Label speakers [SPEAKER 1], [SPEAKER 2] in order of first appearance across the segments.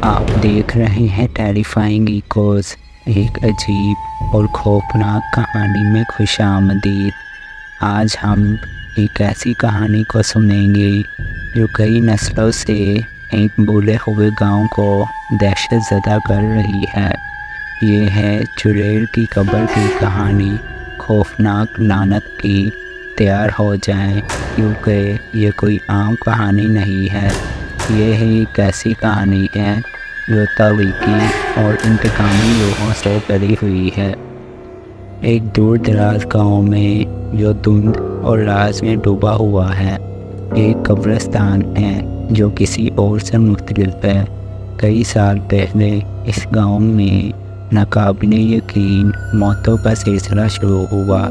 [SPEAKER 1] آپ دیکھ رہے ہیں ٹیریفائنگ ایکوز، ایک عجیب اور خوفناک کہانی میں خوش آمدید۔ آج ہم ایک ایسی کہانی کو سنیں گے جو کئی نسلوں سے ایک بھولے ہوئے گاؤں کو دہشت زدہ کر رہی ہے۔ یہ ہے چڑیل کی قبر کی کہانی۔ خوفناک لعنت کی تیار ہو جائیں، کیونکہ یہ کوئی عام کہانی نہیں ہے۔ یہ ایک ایسی کہانی ہے جو تاریکی اور انتقامی روحوں سے بھری ہوئی ہے۔ ایک دور دراز گاؤں میں جو دھند اور راز میں ڈوبا ہوا ہے، ایک قبرستان ہے جو کسی اور سے مختلف ہے۔ کئی سال پہلے اس گاؤں میں ناقابل یقین موتوں کا سلسلہ شروع ہوا۔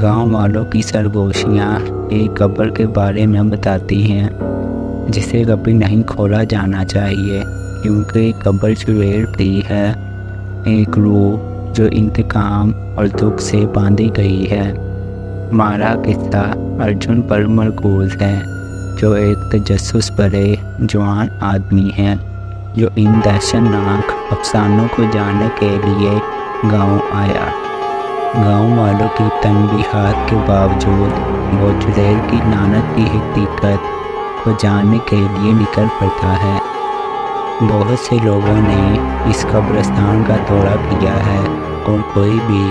[SPEAKER 1] گاؤں والوں کی سرگوشیاں ایک قبر کے بارے میں بتاتی ہیں جسے کبھی نہیں کھولا جانا چاہیے، کیونکہ قبر چڑیل کی ہے، ایک روح جو انتقام اور دکھ سے باندھی گئی ہے۔ ہمارا قصہ ارجن پر مرکوز ہے، جو ایک تجسس بھرے جوان آدمی ہے جو ان دہشتناک افسانوں کو جاننے کے لیے گاؤں آیا۔ گاؤں والوں کی تنبیہات کے باوجود وہ چڑیل کی لعنت کی حقیقت کو جاننے کے لیے نکل پڑتا ہے۔ بہت سے لوگوں نے اس قبرستان کا دورہ کیا ہے اور کوئی بھی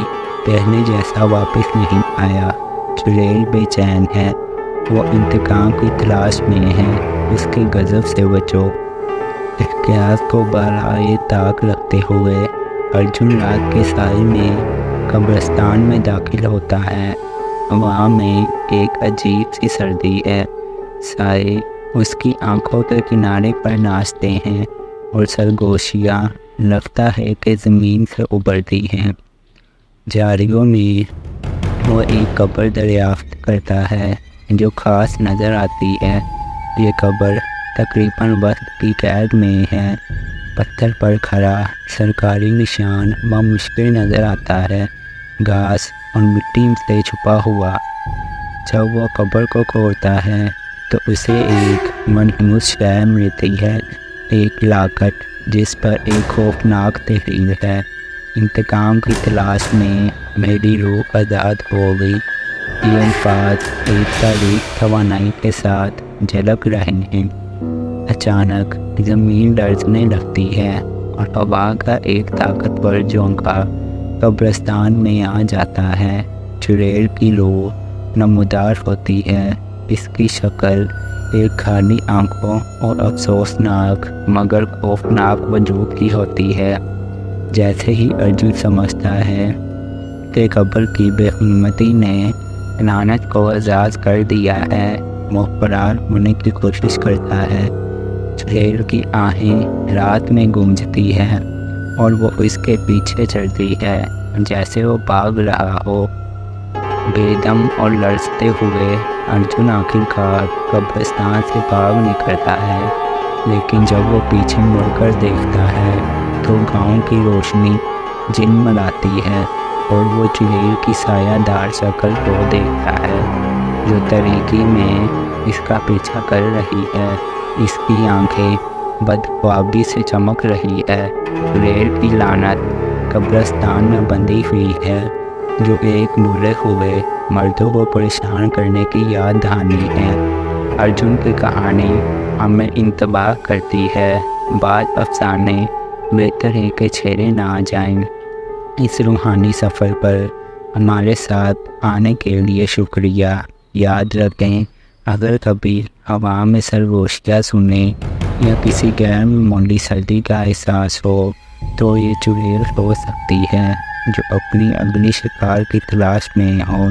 [SPEAKER 1] پہلے جیسا واپس نہیں آیا۔ چڑیل بے چین ہے، وہ انتقام کی تلاش میں ہے، اس کے غضب سے بچو۔ احتیاط کو بالائے طاق رکھتے ہوئے ارجن رات کے سائے میں قبرستان میں داخل ہوتا ہے۔ وہاں میں ایک عجیب سی سردی ہے۔ سائے اس کی آنکھوں کے کنارے پر ناچتے ہیں اور سرگوشیاں لگتا ہے کہ زمین سے ابھرتی ہیں۔ جھاڑیوں میں وہ ایک قبر دریافت کرتا ہے جو خاص نظر آتی ہے۔ یہ قبر تقریباً وقت کی قید میں ہے۔ پتھر پر کھڑا سرکاری نشان بمشکل نظر آتا ہے، گھاس اور مٹی سے چھپا ہوا۔ جب وہ قبر کو کھولتا ہے تو اسے ایک منحوس شے ملتی ہے، ایک لاکٹ جس پر ایک خوفناک تحریر ہے: انتقام کی تلاش میں میری روح آزاد ہو گئی۔ یہ الفاظ ایک تاریک توانائی کے ساتھ جھلک رہے ہیں۔ اچانک زمین لرزنے لگتی ہے اور ہوا کا ایک طاقتور جھونکا قبرستان میں آ جاتا ہے۔ چڑیل کی روح نمودار ہوتی ہے۔ اس کی شکل ایک خالی آنکھوں اور افسوسناک مگر خوفناک وجود کی ہوتی ہے۔ جیسے ہی ارجن سمجھتا ہے کہ قبر کی بے حرمتی نے لعنت کو آزاد کر دیا ہے، وہ فرار ہونے کی کوشش کرتا ہے۔ چڑیل کی آہیں رات میں گونجتی ہیں اور وہ اس کے پیچھے چلتی ہے جیسے وہ بھاگ رہا ہو۔ بے دم اور لرزتے ہوئے ارجن آخرکار قبرستان سے بھاگ نکلتا ہے، لیکن جب وہ پیچھے مڑ کر دیکھتا ہے تو گاؤں کی روشنی جھلملاتی ہے اور وہ چڑیل کی سایہ دار شکل کو دیکھتا ہے جو تاریکی میں اس کا پیچھا کر رہی ہے۔ اس کی آنکھیں بدخوابی سے چمک رہی ہے۔ چڑیل کی لعنت قبرستان میں بندھی ہوئی ہے، جو ایک بھولے ہوئے مردوں کو پریشان کرنے کی یاد دہانی ہے۔ ارجن کی کہانی ہمیں انتباہ کرتی ہے، بعض افسانے بہتر ہے کہ چھیڑے نہ جائیں۔ اس روحانی سفر پر ہمارے ساتھ آنے کے لیے شکریہ۔ یاد رکھیں، اگر کبھی ہوا میں سرگوشیاں سنیں یا کسی غیر معمولی سردی کا احساس ہو تو یہ چڑیل ہو سکتی ہے جو اپنی اگلی شکار کی تلاش میں ہو۔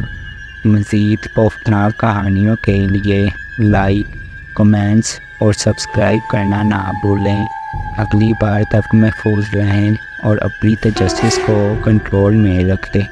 [SPEAKER 1] مزید خوفناک کہانیوں کے لیے لائک، کمنٹس اور سبسکرائب کرنا نہ بھولیں۔ اگلی بار تک محفوظ رہیں اور اپنی تجسس کو کنٹرول میں رکھیں۔